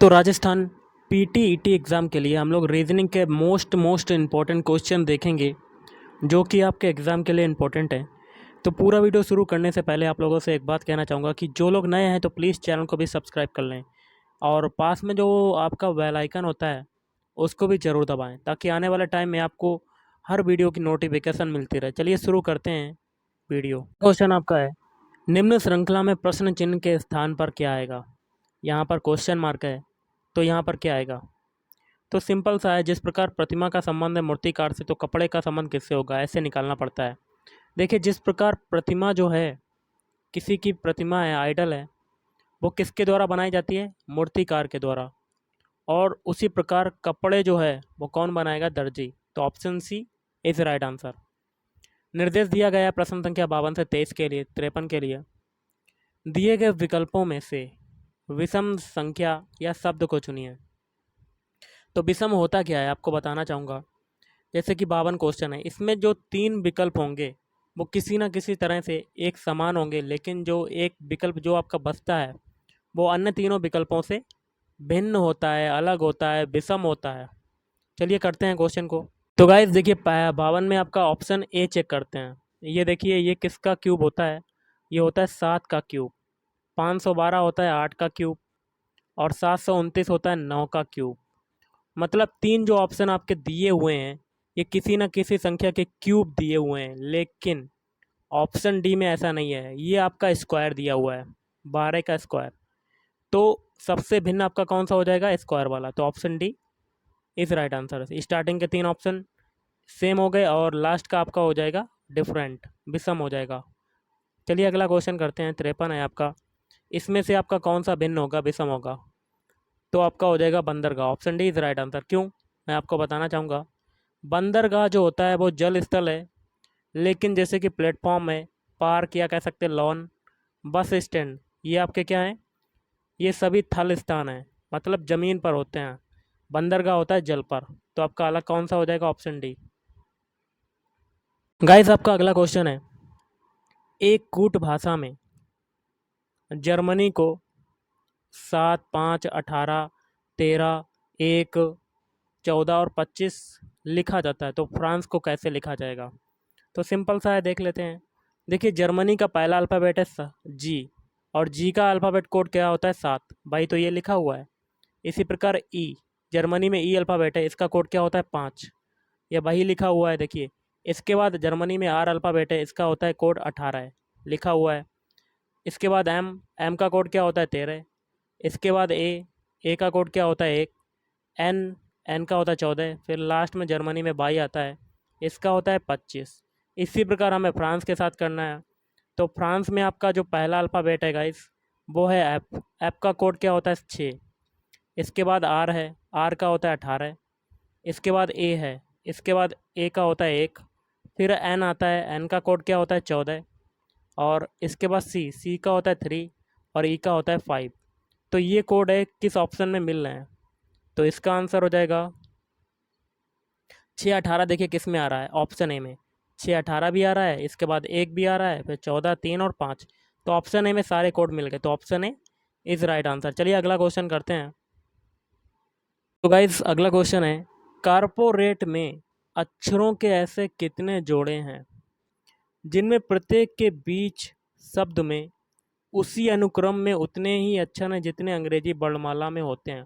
तो Rajasthan PTET exam के लिए हम लोग रीजनिंग के मोस्ट इम्पॉर्टेंट क्वेश्चन देखेंगे जो कि आपके एग्ज़ाम के लिए इम्पोर्टेंट है। तो पूरा वीडियो शुरू करने से पहले आप लोगों से एक बात कहना चाहूँगा कि जो लोग नए हैं तो प्लीज़ चैनल को भी सब्सक्राइब कर लें और पास में जो आपका बेल आइकन होता है उसको भी ज़रूर दबाएं ताकि आने वाले टाइम में आपको हर वीडियो की नोटिफिकेशन मिलती रहे। चलिए शुरू करते हैं वीडियो। क्वेश्चन आपका है, निम्न श्रृंखला में प्रश्न चिन्ह के स्थान पर क्या आएगा? यहाँ पर क्वेश्चन मार्क है तो यहाँ पर क्या आएगा? तो सिंपल सा है, जिस प्रकार प्रतिमा का संबंध है मूर्तिकार से तो कपड़े का संबंध किससे होगा, ऐसे निकालना पड़ता है। देखिए, जिस प्रकार प्रतिमा जो है, किसी की प्रतिमा है, आइडल है, वो किसके द्वारा बनाई जाती है? मूर्तिकार के द्वारा। और उसी प्रकार कपड़े जो है वो कौन बनाएगा? दर्जी। तो option C is right answer. निर्देश दिया गया है प्रश्न संख्या 52 से 23 के लिए, 53 के लिए। दिए गए विकल्पों में से विषम संख्या या शब्द को चुनिए। तो विषम होता क्या है आपको बताना चाहूँगा। जैसे कि 52 क्वेश्चन है, इसमें जो 3 विकल्प होंगे वो किसी ना किसी तरह से एक समान होंगे, लेकिन जो एक विकल्प जो आपका बचता है वो अन्य तीनों विकल्पों से भिन्न होता है, अलग होता है, विषम होता है। चलिए करते हैं क्वेश्चन को। तो गाइस देखिए, 52 में आपका ऑप्शन ए चेक करते हैं। ये देखिए, ये किसका क्यूब होता है? ये होता है 7 का क्यूब। 512 होता है 8 का क्यूब और 729 होता है 9 का क्यूब। मतलब 3 जो ऑप्शन आपके दिए हुए हैं ये किसी न किसी संख्या के क्यूब दिए हुए हैं, लेकिन ऑप्शन डी में ऐसा नहीं है, ये आपका स्क्वायर दिया हुआ है, 12 का स्क्वायर। तो सबसे भिन्न आपका कौन सा हो जाएगा? स्क्वायर वाला। तो option D is right answer. Starting के 3 ऑप्शन सेम हो गए और लास्ट का आपका हो जाएगा डिफरेंट, विषम हो जाएगा। चलिए अगला क्वेश्चन करते हैं। 53 है आपका, इसमें से आपका कौन सा भिन्न होगा, विषम होगा? तो आपका हो जाएगा बंदरगाह। Option D is right answer. क्यों, मैं आपको बताना चाहूँगा। बंदरगाह जो होता है वो जल स्थल है, लेकिन जैसे कि प्लेटफॉर्म है, पार्क या कह सकते हैं लॉन, बस स्टैंड, ये आपके क्या हैं? ये सभी थल स्थान हैं, मतलब ज़मीन पर होते हैं। बंदरगाह होता है जल पर। तो आपका अलग कौन सा हो जाएगा? Option D. गाइस आपका अगला क्वेश्चन है, एक कूट भाषा में जर्मनी को 7, 5, 18, 13, 1, 14 और 25 लिखा जाता है, तो फ्रांस को कैसे लिखा जाएगा? तो सिंपल सा है, देख लेते हैं। देखिए, जर्मनी का पहला अल्फ़ाबेट है जी, और जी का अल्फ़ाबेट कोड क्या होता है? 7। भाई तो ये लिखा हुआ है। इसी प्रकार ई, जर्मनी में ई अल्फ़ाबेट है, इसका कोड क्या होता है? 5। ये वही लिखा हुआ है, देखिए। इसके बाद जर्मनी में आर अल्फ़ाबेट है, इसका होता है कोड 18 है, लिखा हुआ है। इसके बाद एम, एम का कोड क्या होता है? 13। इसके बाद ए का कोड क्या होता है? 1। एन, एन का होता है 14। फिर लास्ट में जर्मनी में वाई आता है, इसका होता है 25। इसी प्रकार हमें फ्रांस के साथ करना है। तो फ्रांस में आपका जो पहला अल्फ़ाबेट है गाइस वो है एफ। एफ का कोड क्या होता है? 6। इसके बाद आर है, आर का होता है 18। इसके बाद ए है, इसके बाद ए का होता है 1। फिर एन आता है, एन का कोड क्या होता है? 14। और इसके बाद सी, सी का होता है 3 और ई का होता है 5। तो ये कोड है किस ऑप्शन में मिल रहे हैं? तो इसका आंसर हो जाएगा 6, 18। देखिए किस में आ रहा है? ऑप्शन ए में 6, 18 भी आ रहा है, इसके बाद 1 भी आ रहा है, फिर 14, 3 और 5। तो ऑप्शन ए में सारे कोड मिल गए, तो option A is right answer. चलिए अगला क्वेश्चन करते हैं। तो गाइज अगला क्वेश्चन है, कारपोरेट में अक्षरों के ऐसे कितने जोड़े हैं जिनमें प्रत्येक के बीच शब्द में उसी अनुक्रम में उतने ही अक्षर हैं जितने अंग्रेजी वर्णमाला में होते हैं?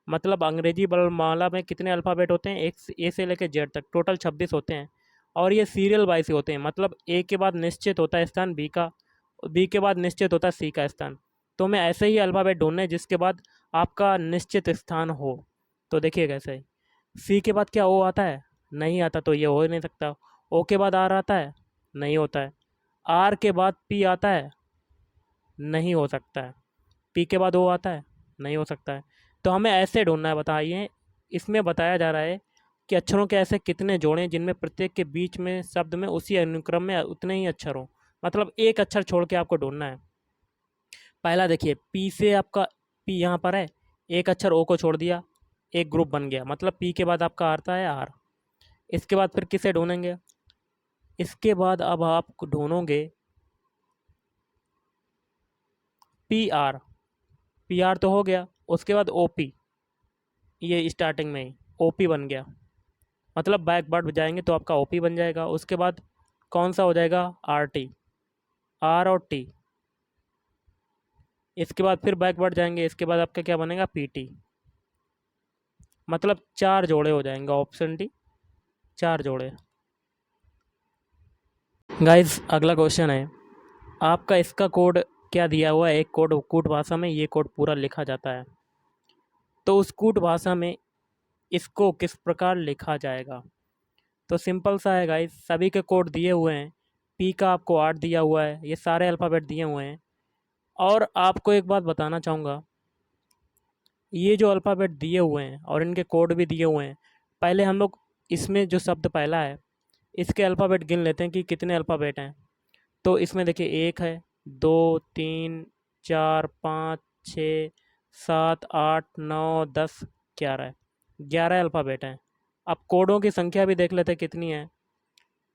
मतलब अंग्रेजी वर्णमाला में कितने अल्फ़ाबेट होते हैं? एक ए से लेकर जेड तक टोटल 26 होते हैं, और ये सीरियल वाइज से होते हैं। मतलब ए के बाद निश्चित होता है स्थान बी का, बी के बाद निश्चित होता है सी का स्थान। तो हमें ऐसे ही अल्फ़ाबेट ढूंढने जिसके बाद आपका निश्चित स्थान हो। तो देखिए कैसे, सी के बाद क्या ओ आता है? नहीं आता, तो ये हो ही नहीं सकता। ओ के बाद आर आता है? नहीं होता है। आर के बाद पी आता है? नहीं हो सकता है। पी के बाद ओ आता है? नहीं हो सकता है। तो हमें ऐसे ढूंढना है, बताइए। इसमें बताया जा रहा है कि अक्षरों के ऐसे कितने जोड़ें जिनमें प्रत्येक के बीच में शब्द में उसी अनुक्रम में उतने ही अक्षर हों। मतलब एक अक्षर छोड़ के आपको ढूंढना है। पहला देखिए, पी से आपका, पी यहाँ पर है, एक अक्षर ओ को छोड़ दिया, एक ग्रुप बन गया, मतलब पी के बाद आपका आता है आर। इसके बाद फिर किसे ढूंढेंगे? इसके बाद अब आप ढूंढोगे पी आर। पी आर तो हो गया, उसके बाद OP, ये स्टार्टिंग में ही OP बन गया, मतलब बैकवर्ड जाएंगे तो आपका OP बन जाएगा। उसके बाद कौन सा हो जाएगा, RT, R और T। इसके बाद फिर बैकवर्ड जाएंगे, इसके बाद आपका क्या बनेगा, PT। मतलब 4 जोड़े हो जाएंगे, ऑप्शन डी 4 जोड़े। गाइस अगला क्वेश्चन है, आपका इसका कोड क्या दिया हुआ है, एक कोड कूट भाषा में ये कोड पूरा लिखा जाता है, तो उस कूट भाषा में इसको किस प्रकार लिखा जाएगा। तो सिंपल सा है गाइस, सभी के कोड दिए हुए हैं। P का आपको 8 दिया हुआ है, ये सारे अल्फ़ाबेट दिए हुए हैं। और आपको एक बात बताना चाहूँगा, ये जो अल्फ़ाबेट दिए हुए हैं और इनके कोड भी दिए हुए हैं, पहले हम लोग इसमें जो शब्द पहला है इसके अल्फ़ाबेट गिन लेते हैं कि कितने अल्फ़ाबेट हैं। तो इसमें देखिए 1 है, 2, 3, 4, 5, 6, 7, 8, 9, 10, 11 है, 11 अल्फ़ाबेट हैं। अब कोडों की संख्या भी देख लेते हैं कितनी है,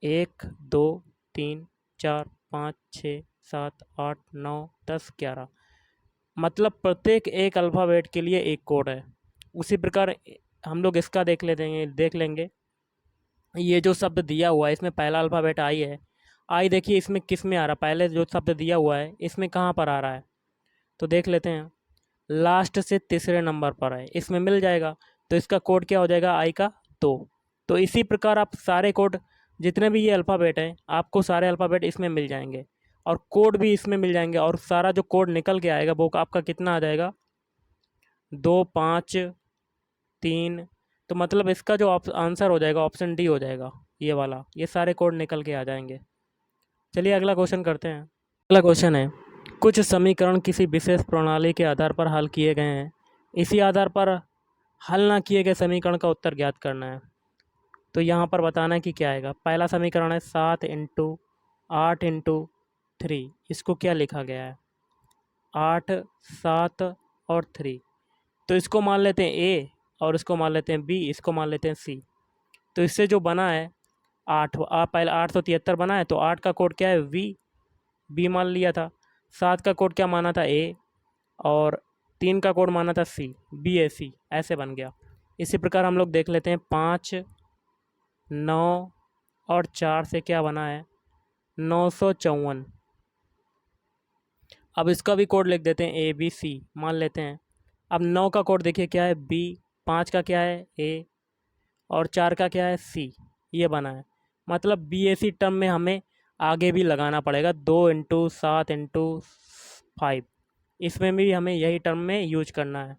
1, 2, 3, 4, 5, 6, 7, 8, 9, 10, 11। मतलब प्रत्येक एक अल्फ़ाबेट के लिए एक कोड है। उसी प्रकार हम लोग इसका देख लेंगे। ये जो शब्द दिया हुआ है इसमें पहला अल्फ़ाबेट आई है। आई देखिए इसमें किस में आ रहा है, पहले जो शब्द दिया हुआ है इसमें कहाँ पर आ रहा है, तो देख लेते हैं। लास्ट से तीसरे नंबर पर है, इसमें मिल जाएगा। तो इसका कोड क्या हो जाएगा, आई का 2। तो इसी प्रकार आप सारे कोड, जितने भी ये अल्फ़ाबेट हैं, आपको सारे अल्फ़ाबेट इसमें मिल जाएंगे और कोड भी इसमें मिल जाएंगे। और सारा जो कोड निकल के आएगा वो आपका कितना आ जाएगा, 2, 5, 3। तो मतलब इसका जो आंसर हो जाएगा ऑप्शन डी हो जाएगा, ये वाला। ये सारे कोड निकल के आ जाएंगे। चलिए अगला क्वेश्चन करते हैं। अगला क्वेश्चन है, कुछ समीकरण किसी विशेष प्रणाली के आधार पर हल किए गए हैं, इसी आधार पर हल ना किए गए समीकरण का उत्तर ज्ञात करना है। तो यहाँ पर बताना है कि क्या आएगा। पहला समीकरण है 7 × 8 × 3, इसको क्या लिखा गया है, 8, 7 और 3। तो इसको मान लेते हैं A और इसको मान लेते हैं B, इसको मान लेते हैं C। तो इससे जो बना है 8, पहले 873 बना है, तो 8 का कोड क्या है, B मान लिया था। 7 का कोड क्या माना था, A, और 3 का कोड माना था C, BAC, ऐसे बन गया। इसी प्रकार हम लोग देख लेते हैं 5, 9 और 4 से क्या बना है, 954। अब इसका भी कोड लिख देते हैं ABC मान लेते हैं। अब 9 का कोड देखिए क्या है, B, 5 का क्या है, A, और 4 का क्या है, C, ये बना है। मतलब BAC टर्म में हमें आगे भी लगाना पड़ेगा, 2 × 7 × 5, इसमें भी हमें यही टर्म में यूज करना है।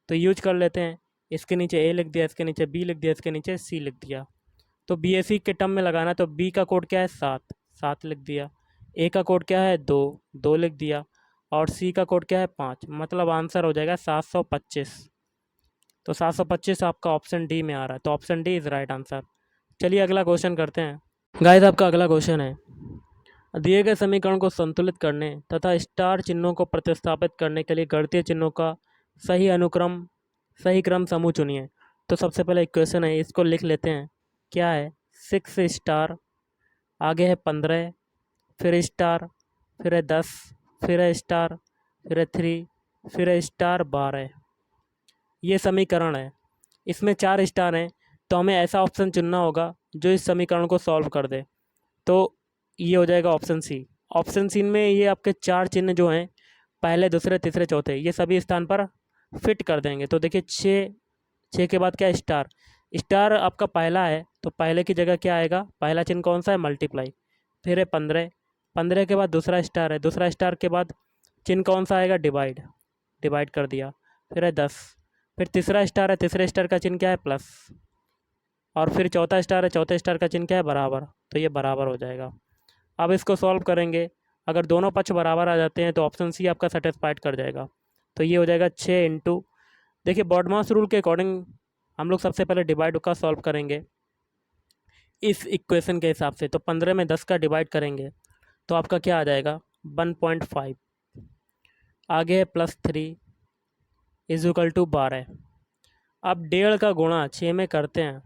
तो यूज कर लेते हैं, इसके नीचे A लिख दिया, इसके नीचे B लिख दिया, इसके नीचे C लिख दिया। तो BAC के टर्म में लगाना है, तो B का कोड क्या है, 7, 7 लिख दिया। A का कोड क्या है, 2, 2 लिख दिया। और C का कोड क्या है, 5। मतलब आंसर हो जाएगा 725। तो 725 आपका ऑप्शन डी में आ रहा है, तो option D is right answer. चलिए अगला क्वेश्चन करते हैं। गाइस आपका अगला क्वेश्चन है, दिए गए समीकरण को संतुलित करने तथा स्टार चिन्हों को प्रतिस्थापित करने के लिए गणितीय चिन्हों का सही क्रम समूह चुनिए। तो सबसे पहले इक्वेशन है, इसको लिख लेते हैं। क्या है, 6 स्टार, आगे है 15, फिर स्टार, फिर है 10, फिर है स्टार, फिर है 3, फिर है स्टार 12। ये समीकरण है, इसमें 4 स्टार हैं, तो हमें ऐसा ऑप्शन चुनना होगा जो इस समीकरण को सॉल्व कर दे। तो ये हो जाएगा ऑप्शन सी। ऑप्शन सी में ये आपके 4 चिन्ह जो हैं, पहले, दूसरे, तीसरे, चौथे, ये सभी स्थान पर फिट कर देंगे। तो देखिए 6 के बाद क्या है, स्टार। स्टार आपका पहला है, तो पहले की जगह क्या आएगा, पहला चिन्ह कौन सा है, मल्टीप्लाई। फिर है 15, 15 के बाद दूसरा स्टार है, दूसरा स्टार के बाद चिन्ह कौन सा आएगा, डिवाइड, डिवाइड कर दिया। फिर है 10, फिर तीसरा स्टार है, तीसरे स्टार का चिन्ह क्या है, प्लस। और फिर चौथा स्टार है, चौथे स्टार का चिन्ह क्या है, बराबर। तो ये बराबर हो जाएगा। अब इसको सॉल्व करेंगे, अगर दोनों पक्ष बराबर आ जाते हैं तो ऑप्शन सी आपका सेटिस्फाइड कर जाएगा। तो ये हो जाएगा 6 × देखिए बॉडमास रूल के अकॉर्डिंग हम लोग सबसे पहले डिवाइड का सॉल्व करेंगे इस इक्वेशन के हिसाब से। तो 15 में 10 का डिवाइड करेंगे तो आपका क्या आ जाएगा, 1.5। आगे है +3 = 12। अब 1.5 का गुणा 6 में करते हैं,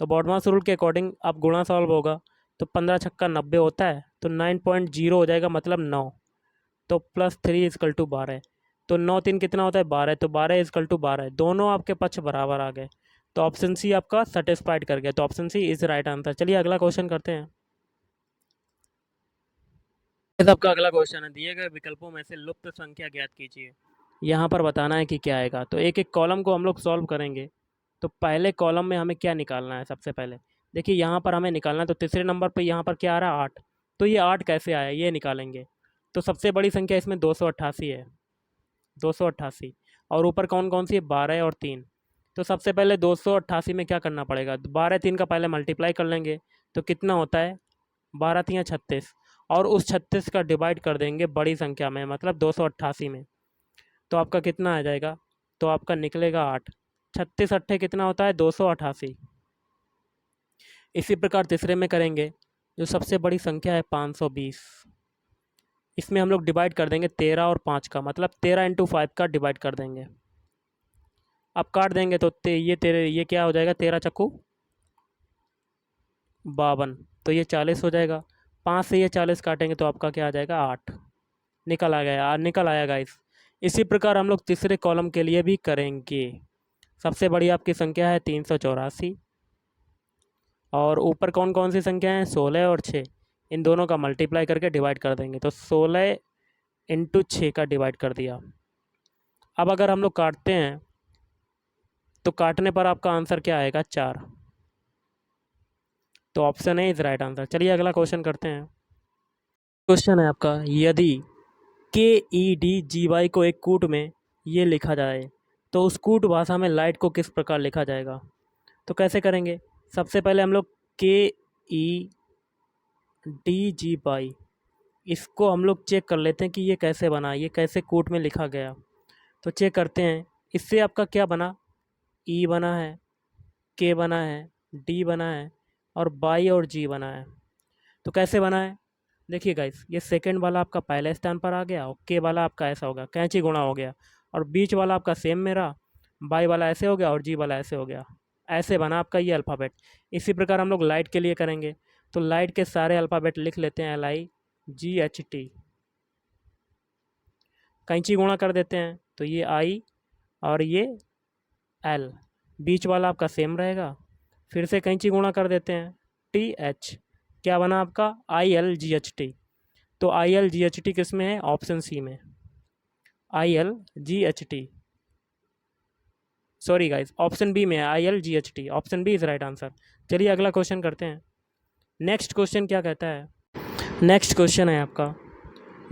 तो बॉडमास रूल के अकॉर्डिंग अब गुणा सॉल्व होगा, तो 15 छक्का 90 होता है, तो 9.0 हो जाएगा, मतलब 9। तो +3 = 12। तो 9 3 कितना होता है 12, तो 12 इजकल टू 12, दोनों आपके पक्ष बराबर आ गए, तो ऑप्शन सी आपका सेटिस्फाइड कर गया, तो option C is right answer. चलिए अगला क्वेश्चन करते हैं। आपका अगला क्वेश्चन है, दिए गए विकल्पों में से लुप्त संख्या ज्ञात कीजिए। यहाँ पर बताना है कि क्या आएगा, तो एक एक कॉलम को हम लोग सॉल्व करेंगे। तो पहले कॉलम में हमें क्या निकालना है, सबसे पहले देखिए यहाँ पर हमें निकालना है, तो तीसरे नंबर पे यहाँ पर क्या आ रहा है 8, तो ये 8 कैसे आया ये निकालेंगे। तो सबसे बड़ी संख्या इसमें 288 है, 288, और ऊपर कौन कौन सी है 12 और 3। तो सबसे पहले 288 में क्या करना पड़ेगा, 12 3 का पहले मल्टीप्लाई कर लेंगे, तो कितना होता है 12 3 36, और उस 36 का डिवाइड कर देंगे बड़ी संख्या में, मतलब 288 में, तो आपका कितना आ जाएगा, तो आपका निकलेगा 8। 36 अट्ठे कितना होता है 288। इसी प्रकार तीसरे में करेंगे, जो सबसे बड़ी संख्या है 520, इसमें हम लोग डिवाइड कर देंगे 13 और 5 का, मतलब 13 इंटू 5 का डिवाइड कर देंगे। अब काट देंगे तो ये क्या हो जाएगा, 13 चक्कू 52, तो ये 40 हो जाएगा। 5 से ये 40 काटेंगे तो आपका क्या आ जाएगा 8, निकल आया गाइस। इसी प्रकार हम लोग तीसरे कॉलम के लिए भी करेंगे। सबसे बड़ी आपकी संख्या है 384, और ऊपर कौन कौन सी संख्या है 16 और 6, इन दोनों का मल्टीप्लाई करके डिवाइड कर देंगे, तो 16 इंटू 6 का डिवाइड कर दिया। अब अगर हम लोग काटते हैं तो काटने पर आपका आंसर क्या आएगा 4, तो option A is right answer. चलिए अगला क्वेश्चन करते हैं। क्वेश्चन है आपका, यदि के ई डी जी वाई को एक कूट में ये लिखा जाए तो उस कूट भाषा में लाइट को किस प्रकार लिखा जाएगा। तो कैसे करेंगे, सबसे पहले हम लोग के ई डी जी वाई, इसको हम लोग चेक कर लेते हैं कि ये कैसे बना, ये कैसे कूट में लिखा गया। तो चेक करते हैं, इससे आपका क्या बना, ई बना है, के बना है, डी बना है, और बाई और जी बना है। तो कैसे बना है, देखिए गाइस, ये सेकंड वाला आपका पहले स्थान पर आ गया, और के वाला आपका ऐसा होगा, कैंची गुणा हो गया, और बीच वाला आपका सेम में रहा, बाई वाला ऐसे हो गया और जी वाला ऐसे हो गया। ऐसे बना आपका ये अल्फ़ाबेट। इसी प्रकार हम लोग लाइट के लिए करेंगे, तो लाइट के सारे अल्फ़ाबेट लिख लेते हैं, LIGHT, कैंची गुणा कर देते हैं, तो ये I और ये L, बीच वाला आपका सेम रहेगा, फिर से कैंची गुणा कर देते हैं, TH, क्या बना आपका ILGHT। तो ILGHT किस में है, ऑप्शन सी में, ILGHT, sorry guys, option B में है ILGHT, option B is right answer. चलिए अगला क्वेश्चन करते हैं। नेक्स्ट क्वेश्चन क्या कहता है, नेक्स्ट क्वेश्चन है आपका,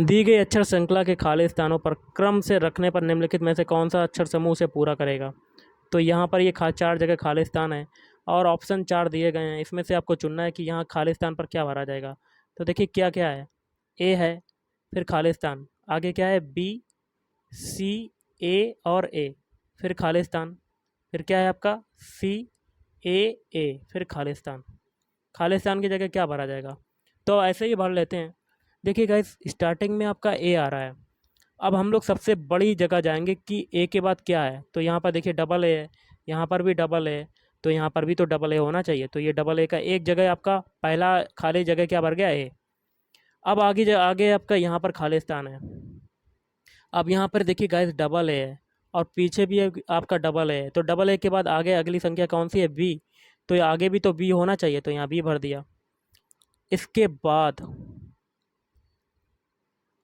दी गई अक्षर श्रृंखला के खाली स्थानों पर क्रम से रखने पर निम्नलिखित में से कौन सा अक्षर समूह से पूरा करेगा। तो यहाँ पर ये 4 जगह खाली स्थान है, और ऑप्शन 4 दिए गए हैं, इसमें से आपको चुनना है कि यहाँ खाली स्थान पर क्या भरा जाएगा। तो देखिए क्या क्या है, ए है, फिर खाली स्थान, आगे क्या है बी, सी, ए और ए, फिर खाली स्थान, फिर क्या है आपका सी, ए, फिर खाली स्थान। खाली स्थान की जगह क्या भरा जाएगा, तो ऐसे ही भर लेते हैं। देखिए गाइस, स्टार्टिंग में आपका ए आ रहा है, अब हम लोग सबसे बड़ी जगह जाएंगे कि ए के बाद क्या है, तो यहाँ पर देखिए डबल ए है, यहाँ पर भी डबल ए, तो यहाँ पर भी तो डबल ए होना चाहिए, तो ये डबल ए का एक जगह आपका पहला खाली जगह क्या भर गया ए। अब आगे आपका यहाँ पर खाली स्थान है, अब यहाँ पर देखिए गाइस डबल ए है, और पीछे भी आपका डबल ए है, तो डबल ए के बाद आगे अगली संख्या कौन सी है बी, तो ये आगे भी तो बी होना चाहिए, तो यहाँ बी भर दिया। इसके बाद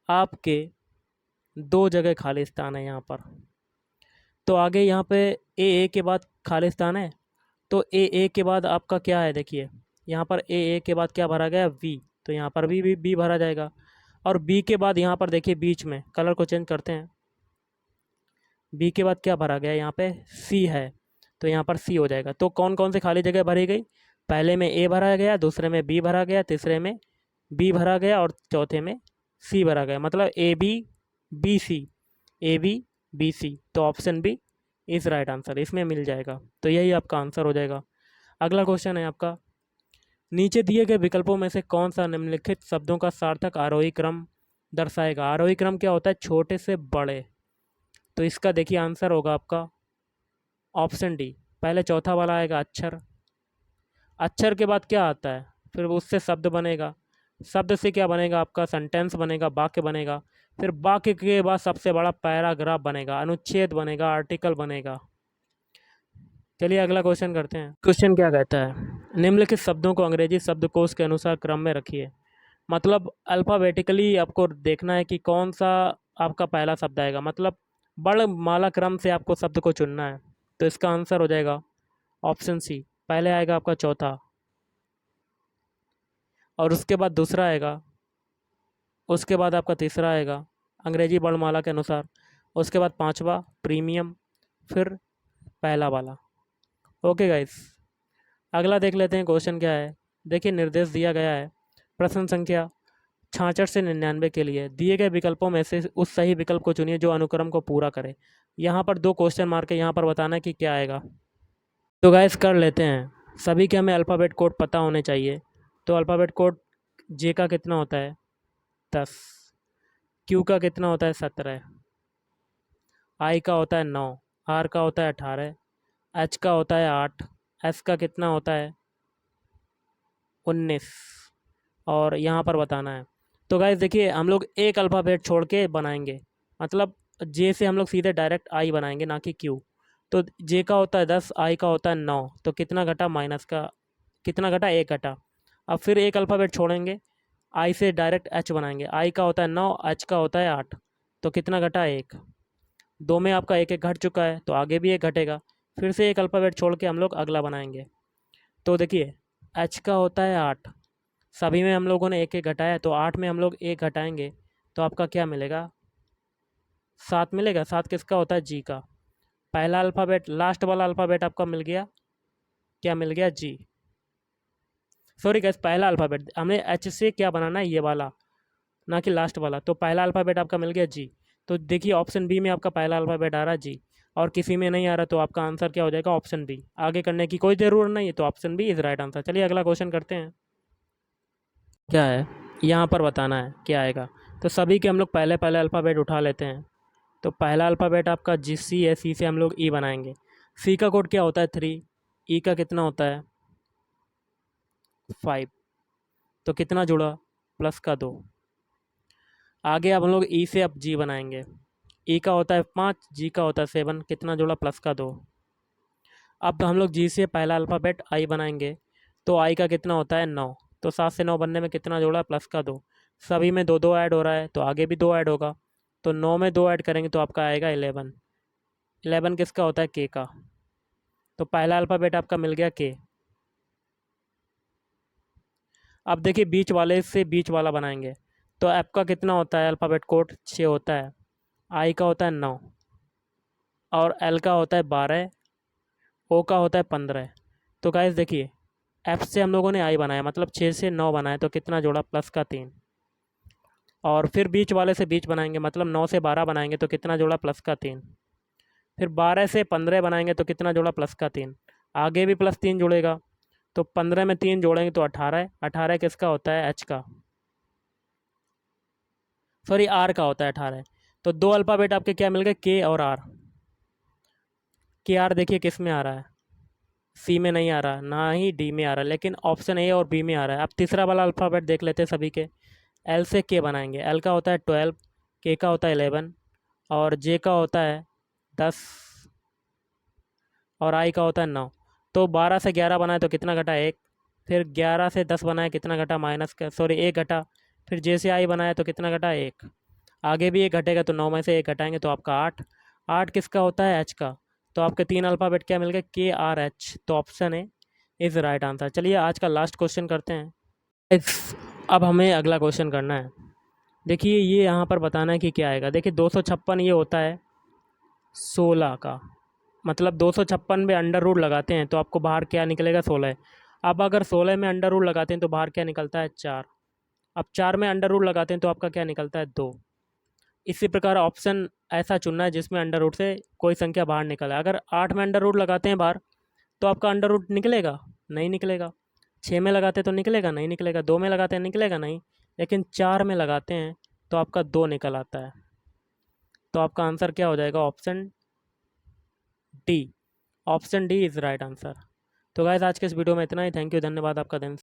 आपके 2 जगह खाली स्थान है यहाँ पर, तो आगे यहाँ पे ए के बाद खाली स्थान है, तो ए के बाद आपका क्या है, देखिए यहाँ पर ए के बाद क्या भरा गया वी, तो यहाँ पर भी बी भरा जाएगा, और बी के बाद यहाँ पर देखिए बीच में कलर को चेंज करते हैं, बी के बाद क्या भरा गया यहाँ पे सी है, तो यहाँ पर सी हो जाएगा। तो कौन कौन से खाली जगह भरी गई, पहले में ए भरा गया, दूसरे में बी भरा गया, तीसरे में बी भरा गया, और चौथे में सी भरा गया, मतलब A B B C, तो option B is right answer, इसमें मिल जाएगा, तो यही आपका आंसर हो जाएगा। अगला क्वेश्चन है आपका, नीचे दिए गए विकल्पों में से कौन सा निम्नलिखित शब्दों का सार्थक आरोही क्रम दर्शाएगा। आरोही क्रम क्या होता है, छोटे से बड़े, तो इसका देखिए आंसर होगा आपका ऑप्शन डी, पहले चौथा वाला आएगा अक्षर, अक्षर के बाद क्या आता है, फिर उससे शब्द बनेगा, शब्द से क्या बनेगा आपका सेंटेंस बनेगा, वाक्य बनेगा। फिर वाक्य के बाद सबसे बड़ा पैराग्राफ बनेगा, अनुच्छेद बनेगा, आर्टिकल बनेगा। चलिए अगला क्वेश्चन करते हैं। क्वेश्चन क्या कहता है, निम्नलिखित शब्दों को अंग्रेजी शब्दकोश के अनुसार क्रम में रखिए। मतलब अल्फ़ाबेटिकली आपको देखना है कि कौन सा आपका पहला शब्द आएगा, मतलब वर्णमाला क्रम से आपको शब्द को चुनना है। तो इसका आंसर हो जाएगा ऑप्शन सी, पहले आएगा आपका चौथा, और उसके बाद दूसरा आएगा, उसके बाद आपका तीसरा आएगा अंग्रेजी वर्णमाला के अनुसार, उसके बाद पांचवा प्रीमियम, फिर पहला वाला। ओके गाइस, अगला देख लेते हैं क्वेश्चन क्या है। देखिए निर्देश दिया गया है प्रश्न संख्या 66 से 99 के लिए दिए गए विकल्पों में से उस सही विकल्प को चुनिए जो अनुक्रम को पूरा करे। यहाँ पर 2 क्वेश्चन मार्क है, यहाँ पर बताना है कि क्या आएगा। तो गाइस कर लेते हैं। सभी के हमें अल्फ़ाबेट कोड पता होने चाहिए। तो अल्फ़ाबेट कोड जे का कितना होता है 10, क्यू का कितना होता है 17, आई का होता है 9, आर का होता है 18, एच का होता है 8, एस का कितना होता है 19, और यहाँ पर बताना है। तो गाइस देखिए हम लोग एक अल्फ़ाबेट छोड़ के बनाएंगे, मतलब जे से हम लोग सीधे डायरेक्ट आई बनाएंगे, ना कि क्यू। तो जे का होता है 10, आई का होता है 9, तो कितना घटा माइनस का, कितना घटा 1 घटा। अब फिर एक अल्फ़ाबेट छोड़ेंगे, आई से डायरेक्ट एच बनाएंगे, आई का होता है 9, एच का होता है 8, तो कितना घटा 1। दो में आपका एक एक घट चुका है, तो आगे भी एक घटेगा। फिर से एक अल्फ़ाबेट छोड़ के हम लोग अगला बनाएंगे। तो देखिए एच का होता है 8, सभी में हम लोगों ने एक एक घटाया, तो 8 में हम लोग एक घटाएंगे, तो आपका क्या मिलेगा 7 मिलेगा। 7 किसका होता है जी का। पहला अल्फ़ाबेट लास्ट वाला अल्फ़ाबेट आपका मिल गया, क्या मिल गया जी। सॉरी गैस, पहला अल्फ़ाबेट हमें एच से क्या बनाना है, ये वाला, ना कि लास्ट वाला। तो पहला अल्फ़ाबेट आपका मिल गया जी। तो देखिए ऑप्शन बी में आपका पहला अल्फ़ाबेट आ रहा है जी, और किसी में नहीं आ रहा, तो आपका आंसर क्या हो जाएगा ऑप्शन बी। आगे करने की कोई ज़रूरत नहीं है, तो option B is right answer. चलिए अगला क्वेश्चन करते हैं। क्या है यहाँ पर बताना है क्या आएगा। तो सभी के हम लोग पहले पहले अल्फ़ाबेट उठा लेते हैं। तो पहला अल्फ़ाबेट आपका जी सी है, सी से हम लोग ई बनाएंगे। सी का कोड क्या होता है 3, ई का कितना होता है 5, तो कितना जुड़ा प्लस का 2। आगे अब हम लोग ई से अब जी बनाएंगे। ई का होता है 5, जी का होता है 7, कितना जुड़ा प्लस का 2। अब हम लोग जी से पहला अल्फ़ाबेट आई बनाएंगे। तो आई का कितना होता है 9, तो 7 से 9 बनने में कितना जोड़ा प्लस का 2। सभी में दो दो ऐड हो रहा है, तो आगे भी 2 ऐड होगा। तो 9 में 2 ऐड करेंगे तो आपका आएगा 11। 11 किसका होता है के का। तो पहला अल्फ़ाबेट आपका मिल गया के। अब देखिए बीच वाले से बीच वाला बनाएंगे। तो ऐप का कितना होता है अल्फ़ाबेट कोड 6 होता है, आई का होता है 9, और एल का होता है 12, ओ का होता है 15। तो गाइस देखिए एफ से हम लोगों ने आई बनाया, मतलब 6 से 9 बनाया, तो कितना जोड़ा प्लस का 3। और फिर बीच वाले से बीच बनाएंगे, मतलब 9 से 12 बनाएंगे, तो कितना जोड़ा प्लस का 3। फिर 12 से 15 बनाएंगे, तो कितना जोड़ा प्लस का 3। आगे भी प्लस 3 जुड़ेगा, तो 15 में 3 जोड़ेंगे तो 18। 18 किसका होता है एच का, सॉरी आर का होता है 18। तो दो अल्फ़ाबेट आपके क्या मिल गए के और आर। के आर देखिए किस में आ रहा है, सी में नहीं आ रहा, ना ही डी में आ रहा, लेकिन ऑप्शन ए और बी में आ रहा है। अब तीसरा वाला अल्फ़ाबेट देख लेते हैं सभी के। एल से के बनाएंगे। एल का होता है 12, के का होता है 11, और जे का होता है 10, और आई का होता है 9। तो 12 से 11 बनाए तो कितना घटा 1। फिर 11 से 10 बनाए कितना घटा माइनस का, सॉरी 1 घटा। फिर जे से आई बनाया तो कितना घटा 1। आगे भी 1 घटेगा, तो 9 में से 1 घटाएंगे तो आपका 8। 8 किसका होता है एच का। तो आपके 3 अल्फ़ाबेट क्या मिल गए के आर एच, तो option A is right answer. चलिए आज का लास्ट क्वेश्चन करते हैं। अब हमें अगला क्वेश्चन करना है। देखिए ये यहाँ पर बताना है कि क्या आएगा। देखिए 256 ये होता है 16 का, मतलब 256 में अंडर रूट लगाते हैं तो आपको बाहर क्या निकलेगा 16। अब अगर 16 में अंडर रूट लगाते हैं तो बाहर क्या निकलता है 4। अब 4 में अंडर रूट लगाते हैं तो आपका क्या निकलता है 2। इसी प्रकार ऑप्शन ऐसा चुनना है जिसमें अंडर रूट से कोई संख्या बाहर निकले। अगर 8 में अंडर रूट लगाते हैं बाहर, तो आपका अंडर रूट निकलेगा, नहीं निकलेगा। 6 में लगाते हैं तो निकलेगा, नहीं निकलेगा। 2 में लगाते हैं निकलेगा नहीं, लेकिन 4 में लगाते हैं तो आपका 2 निकल आता है। तो आपका आंसर क्या हो जाएगा option D. Option D is right answer. तो गाइस आज के इस वीडियो में इतना ही। थैंक यू, धन्यवाद आपका दिन।